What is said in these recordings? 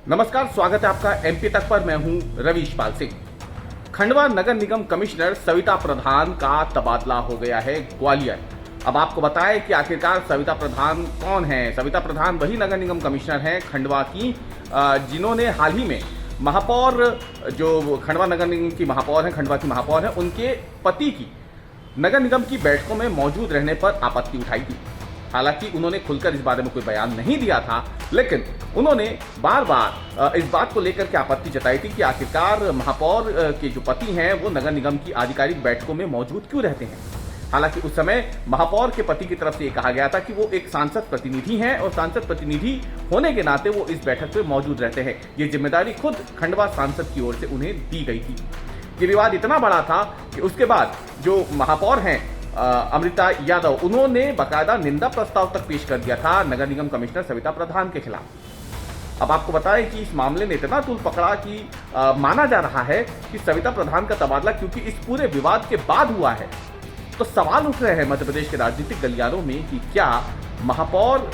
नमस्कार, स्वागत है आपका एमपी तक पर। मैं हूं रवीश पाल सिंह। खंडवा नगर निगम कमिश्नर सविता प्रधान का तबादला हो गया है ग्वालियर। अब आपको बताएं कि आखिरकार सविता प्रधान कौन है। सविता प्रधान वही नगर निगम कमिश्नर हैं खंडवा की, जिन्होंने हाल ही में महापौर, जो खंडवा नगर निगम की महापौर हैं, खंडवा की महापौर हैं, उनके पति की नगर निगम की बैठकों में मौजूद रहने पर आपत्ति उठाई थी। हालांकि उन्होंने खुलकर इस बारे में कोई बयान नहीं दिया था, लेकिन उन्होंने बार बार इस बात को लेकर के आपत्ति जताई थी कि आखिरकार महापौर के जो पति हैं वो नगर निगम की आधिकारिक बैठकों में मौजूद क्यों रहते हैं। हालांकि उस समय महापौर के पति की तरफ से ये कहा गया था कि वो एक सांसद प्रतिनिधि हैं और सांसद प्रतिनिधि होने के नाते वो इस बैठक में मौजूद रहते हैं। ये जिम्मेदारी खुद खंडवा सांसद की ओर से उन्हें दी गई थी। ये विवाद इतना बड़ा था कि उसके बाद जो महापौर हैं अमृता यादव, उन्होंने बकायदा निंदा प्रस्ताव तक पेश कर दिया था नगर निगम कमिश्नर सविता प्रधान के खिलाफ। अब आपको बताएं कि इस मामले ने इतना तूल पकड़ा कि माना जा रहा है कि सविता प्रधान का तबादला क्योंकि इस पूरे विवाद के बाद हुआ है, तो सवाल उठ रहे हैं मध्य प्रदेश के राजनीतिक गलियारों में कि क्या महापौर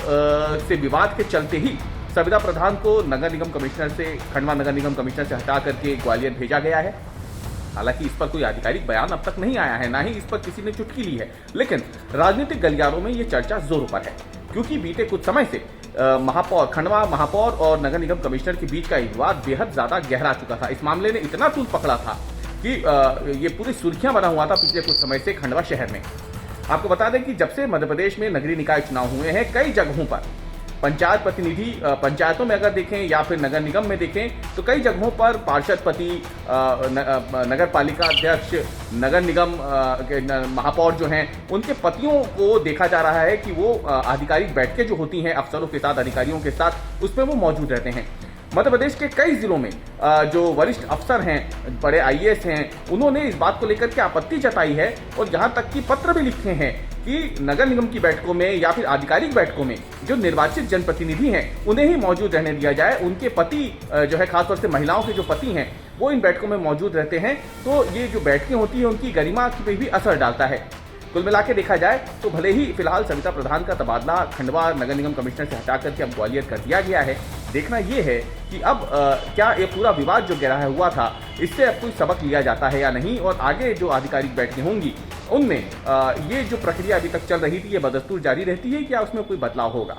से विवाद के चलते ही सविता प्रधान को नगर निगम कमिश्नर से, खंडवा नगर निगम कमिश्नर से हटा करके ग्वालियर भेजा गया है। हालांकि इस पर कोई आधिकारिक बयान अब तक नहीं आया है, ना ही इस पर किसी ने चुटकी ली है, लेकिन राजनीतिक गलियारों में ये चर्चा जोरों पर है क्योंकि बीते कुछ समय से महापौर, खंडवा महापौर और नगर निगम कमिश्नर के बीच का विवाद बेहद ज्यादा गहरा चुका था। इस मामले ने इतना तूल पकड़ा था कि ये पूरी सुर्खियां बना हुआ था पिछले कुछ समय से खंडवा शहर में। आपको बता दें कि जब से मध्य प्रदेश में नगरीय निकाय चुनाव हुए हैं, कई जगहों पर पंचायत प्रतिनिधि, पंचायतों में अगर देखें या फिर नगर निगम में देखें, तो कई जगहों पर पार्षद पति, नगर पालिका अध्यक्ष, नगर निगम के महापौर जो हैं, उनके पतियों को देखा जा रहा है कि वो आधिकारिक बैठकें जो होती हैं अफसरों के साथ, अधिकारियों के साथ, उसमें वो मौजूद रहते हैं। मध्य प्रदेश के कई जिलों में जो वरिष्ठ अफसर हैं, बड़े आईएएस हैं, उन्होंने इस बात को लेकर के आपत्ति जताई है और यहाँ तक कि पत्र भी लिखे हैं कि नगर निगम की बैठकों में या फिर आधिकारिक बैठकों में जो निर्वाचित जनप्रतिनिधि हैं उन्हें ही मौजूद रहने दिया जाए। उनके पति जो है, खासतौर से महिलाओं के जो पति हैं, वो इन बैठकों में मौजूद रहते हैं, तो ये जो बैठकें होती हैं उनकी गरिमा पे भी असर डालता है। कुल मिला के देखा जाए तो भले ही फिलहाल सविता प्रधान का तबादला खंडवा नगर निगम कमिश्नर से हटा करके अब ग्वालियर कर दिया गया है, देखना यह है कि अब क्या ये पूरा विवाद जो गहरा हुआ था, इससे अब कोई सबक लिया जाता है या नहीं, और आगे जो आधिकारिक बैठकें होंगी उनमें ये जो प्रक्रिया अभी तक चल रही थी ये बदस्तूर जारी रहती है, क्या उसमें कोई बदलाव होगा।